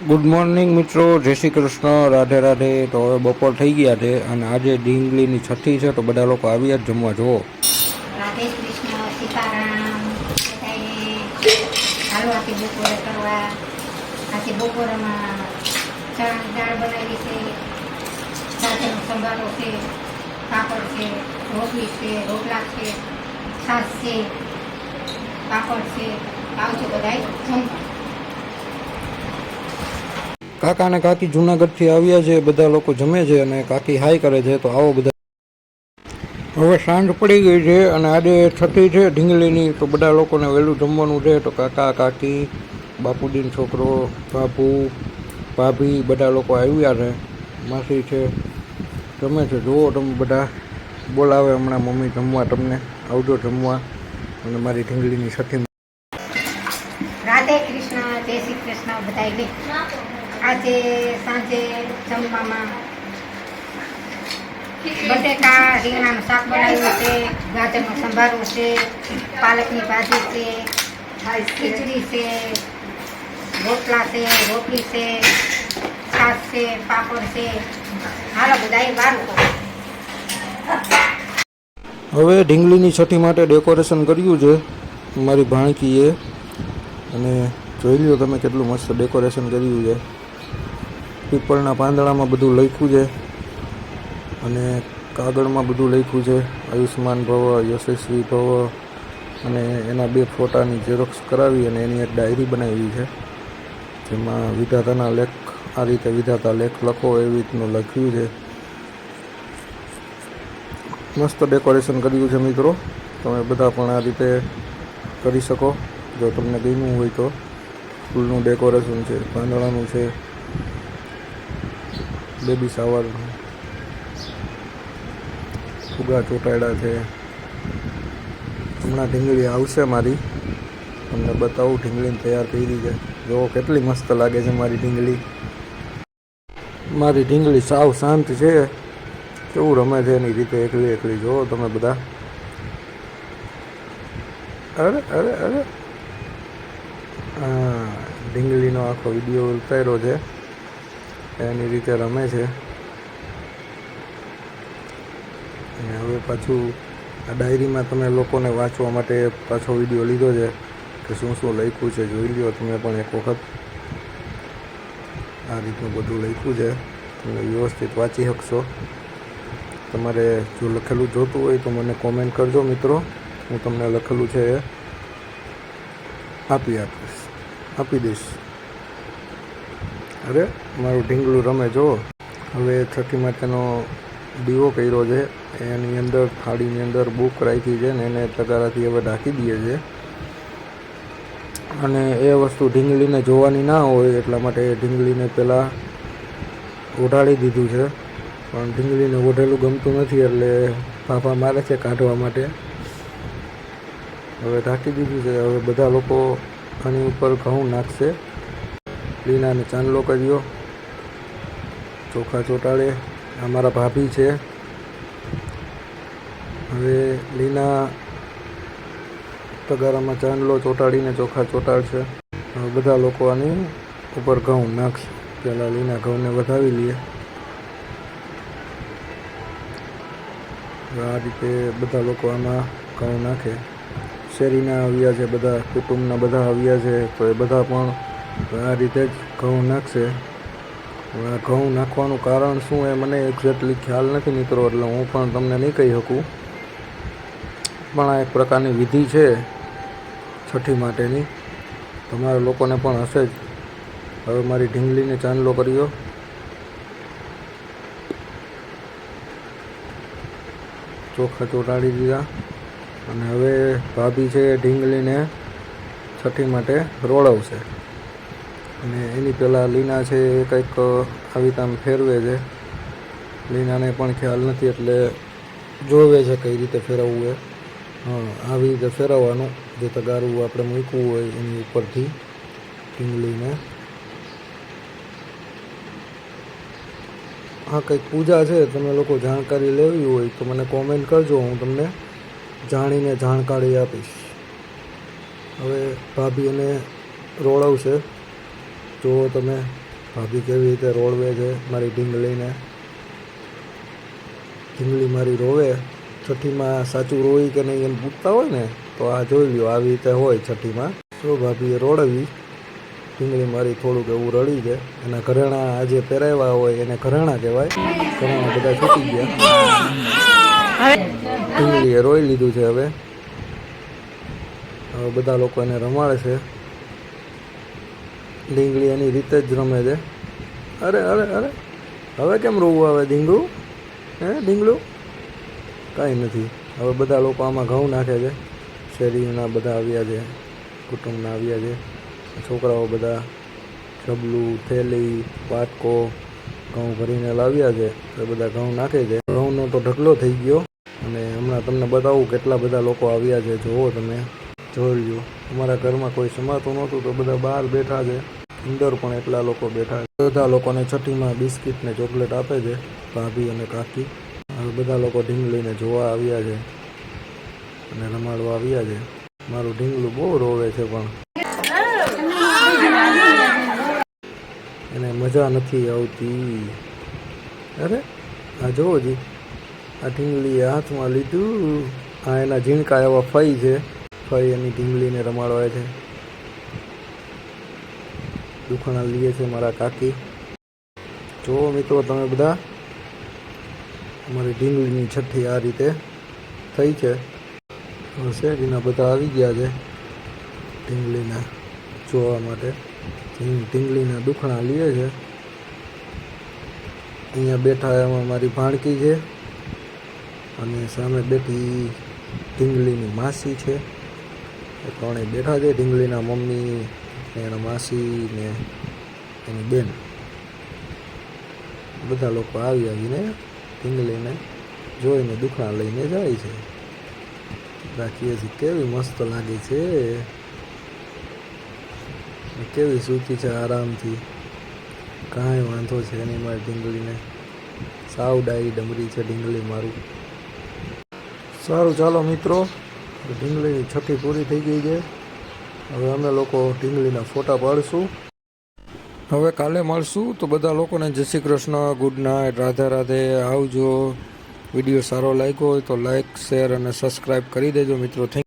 Good morning મિત્રો, જય શ્રી કૃષ્ણ, રાધે રાધે. તો હવે બપોર થઈ ગયા છે અને આજે ડીંગલીની છઠ્ઠી છે, તો બધા લોકો આવ્યા જ જમવા. જુઓ. રાધે કૃષ્ણ, સીતારામ. બધાને હાલો આથી બપોરે કરવા. આથી બપોરમાં ચણાની દાળ બનાવી છે, સાથેનો સંભારો છે, પાપડ છે, રોટલી છે, રોટલા છે, છાશ છે, પાપડ છે. આવજો બધા જમવા. કાકા અને કાકી જુનાગઢથી આવ્યા છે, બધા લોકો જમે છે અને કાકી હાઈ કરે છે. તો આવો બધા. હવે સાંજ પડી ગઈ છે અને આજે છઠ્ઠી છે ઢીંગલીની, તો બધા લોકોને વહેલું જમવાનું છે. તો કાકા કાકી, બાપુજીનો છોકરો, બાપુ, ભાભી બધા લોકો આવ્યા છે. માસી છે, જમે છે. જુઓ તમે બધા. બોલાવે હમણાં મમ્મી જમવા, તમને આવજો જમવા. અને મારી ઢીંગલીની છઠ્ઠી. રાધે કૃષ્ણ, જય શ્રી કૃષ્ણ બધાને. આજે સાંજે જમવામાં બટેકા રીંગણાનું શાક બનાવ્યું છે, ગાજરનો સંભારો છે, પાલકની ભાજી છે, ખીચડી છે, રોટલા છે, રોટલી છે, છાશ છે, પાપડ છે. હાલો બધા બારું. હવે ઢીંગલીની છઠ્ઠી માટે ડેકોરેશન કર્યું છે મારી ભાણકીએ, અને જોઈ લ્યો તમે કેટલું મસ્ત ડેકોરેશન કર્યું છે. પીપળના પાંદડામાં બધું લખ્યું છે અને કાગળમાં બધું લખ્યું છે, આયુષ્માન ભવ, યશસ્વી ભવ. અને એના 2 ફોટાની ઝેરોક્સ કરાવી અને એની એક ડાયરી બનાવી છે, જેમાં વિધાતાના લેખ, આ રીતે વિધાતા લેખ લખો એવી રીતનું લખ્યું છે. મસ્ત ડેકોરેશન કર્યું છે મિત્રો. તમે બધા પણ આ રીતે કરી શકો જો તમને ગમ્યું હોય તો. ફૂલનું ડેકોરેશન છે, પાંદડાનું છે, બેબી શાવર, ફુગા ચોંટાડ્યા છે. હમણાં ઢીંગલી આવશે મારી, તમને બતાવું. ઢીંગલીને તૈયાર કરી છે, જો કેટલી મસ્ત લાગે છે મારી ઢીંગલી. મારી ઢીંગલી સાવ શાંત છે, કેવું રમે છે એની રીતે એકલી એકલી. જુઓ તમે બધા. અરે અરે અરે, હા, ઢીંગલીનો આખો વિડીયો ઉતાર્યો છે, એની રીતે રમે છે. અને હવે પાછું આ ડાયરીમાં તમે લોકોને વાંચવા માટે પાછો વિડીયો લીધો છે કે શું શું લખ્યું છે. જોઈ લ્યો તમે પણ એક વખત. આ રીતનું બધું લખ્યું છે, તમે વ્યવસ્થિત વાંચી શકશો. તમારે જો લખેલું જોતું હોય તો મને કોમેન્ટ કરજો મિત્રો, હું તમને લખેલું છે એ આપી દઈશ. અરે મારું ઢીંગલું રમે જો. હવે છઠ્ઠી માટેનો દીવો કર્યો છે, એની અંદર થાળીની અંદર બુક રાખી છે ને એને તગારાથી હવે ઢાંકી દઈએ છે. અને એ વસ્તુ ઢીંગલીને જોવાની ના હોય એટલા માટે ઢીંગલીને પહેલાં ઓઢાડી દીધું છે, પણ ઢીંગલીને ઓઢેલું ગમતું નથી એટલે ફાફા મારે છે કાઢવા માટે. હવે ઢાંકી દીધું છે. હવે બધા લોકો આની ઉપર ઘઉં નાખશે. લીનાને ચાંદલો કર્યો, ચોખા ચોંટાડે. અમારા ભાભી છે. હવે લીના તગારામાં ચાંદલો ચોંટાડીને ચોખા ચોંટાડશે. હવે બધા લોકો આની ઉપર ઘઉં નાખશે. પહેલાં લીના ઘઉંને વધાવી લઈએ. આ રીતે બધા લોકો આમાં ઘઉં નાખે. શેરીના આવ્યા છે, બધા કુટુંબના બધા આવ્યા છે, તો એ બધા પણ આ રીતે જ ઘઉં નાખશે. આ ઘઉં નાખવાનું કારણ શું એ મને એક્ઝેક્ટલી ખ્યાલ નથી મિત્રો, એટલે હું પણ તમને નહીં કહી શકું. પણ આ એક પ્રકારની વિધિ છે છઠ્ઠી માટેની, તમારા લોકોને પણ હશે જ. હવે મારી ઢીંગલીને ચાંદલો કર્યો. ચોખા ચોંટાડી દીધા. અને હવે ભાભી છે ઢીંગલીને છઠ્ઠી માટે રોળવશે. અને એની પહેલાં લીના છે એ કંઈક આવી રીતે આમ ફેરવે છે. લીનાને પણ ખ્યાલ નથી એટલે જોવે છે કઈ રીતે ફેરવવું એ. હા, આવી રીતે ફેરવવાનું, જે તગારું આપણે મૂકવું હોય એની ઉપરથી ઢીંગલીને. હા, કંઈક પૂજા છે, તમે લોકો જાણકારી લેવી હોય તો મને કોમેન્ટ કરજો, હું તમને જાણીને જાણકારી આપીશ. હવે ભાભી એને રોળવશે, જુઓ તમે. ભાભી કેવી રીતે રોળવે છે મારી ઢીંગલીને. ઢીંગલી મારી રોવે. છઠ્ઠીમાં સાચું રોઈ કે નહીં એમ પૂછતા હોય ને તો આ જોઈ લ્યો, આવી રીતે હોય છઠ્ઠીમાં. તો ભાભીએ રોળવી. ઢીંગલી મારી થોડુંક એવું રડી છે. એના ઘરેણાં આજે પહેરાવ્યા હોય એને ઘરેણાં કહેવાય. ઘરેણાં બધા છૂટી ગયા. ઢીંગલીએ રોઈ લીધું છે. હવે બધા લોકો એને રમાડે છે. ઢીંગલી એની રીતે જ રમે છે. અરે અરે અરે, હવે કેમ રોવું આવે ઢીંગલું? હે ઢીંગલું? કાંઈ નથી. હવે બધા લોકો આમાં ઘઉં નાખે છે. શેરીના બધા આવ્યા છે, કુટુંબના આવ્યા છે. છોકરાઓ બધા ઝબલું, થેલી, વાટકો ઘઉં ભરીને લાવ્યા છે. તો બધા ઘઉં નાખે છે. ઘઉંનો તો ઢગલો થઈ ગયો. અને હમણાં તમને બતાવું કેટલા બધા લોકો આવ્યા છે. જુઓ, તમે જોઈ લ્યો. અમારા ઘરમાં કોઈ સમાતું નહોતું તો બધા બહાર બેઠા છે. અંદર પણ એટલા લોકો બેઠા છે. બધા લોકોને છઠ્ઠીમાં બિસ્કિટ ને ચોકલેટ આપે છે ભાભી અને કાકી. હવે બધા લોકો ઢીંગલીને જોવા આવ્યા છે અને રમાડવા આવ્યા છે. મારું ઢીંગલું બહુ રોવે છે પણ એને મજા નથી આવતી. અરે આ જોવો જી, આ ઢીંગલીએ હાથમાં લીધું. આ એના ઝીણકા એવા ફઈ છે. ફઈ એની ઢીંગલીને રમાડવા છે. દુખણા લીએ છે મારા કાકી. જુઓ મિત્રો તમે બધા, અમારી ઢીંગલીની છઠ્ઠી આ રીતે થઈ છે. શેરીના બધા આવી ગયા છે ઢીંગલીને જોવા માટે. ઢીંગલીના દુખણા લીએ છે. અહીંયા બેઠા એમાં મારી ભાણકી છે અને સામે બેઠી ઢીંગલીની માસી છે. એ ત્રણેય બેઠા છે. ઢીંગલીના મમ્મી ને એના માસી ને એની બેન. બધા લોકો આવી આવીને ઢીંગલીને જોઈને દુખણા લઈને જાય છે. રાખીએ છીએ કેવી મસ્ત લાગે છે, કેવી સૂતી છે આરામથી. કાંઈ વાંધો છે એની મારી ઢીંગલીને. સાવ ડાઈ ડમરી છે ઢીંગલી મારું. સારું ચાલો મિત્રો, ઢીંગલીની છઠ્ઠી પૂરી થઈ ગઈ છે. હવે અમે લોકો ઢીંગલીના ફોટા પાડશું. હવે કાલે મળશું. તો બધા લોકોને જય શ્રી કૃષ્ણ, ગુડ નાઇટ, રાધે રાધે, આવજો. વિડીયો સારો લાગ્યો હોય તો લાઈક, શેર અને સબસ્ક્રાઈબ કરી દેજો મિત્રો. થેન્ક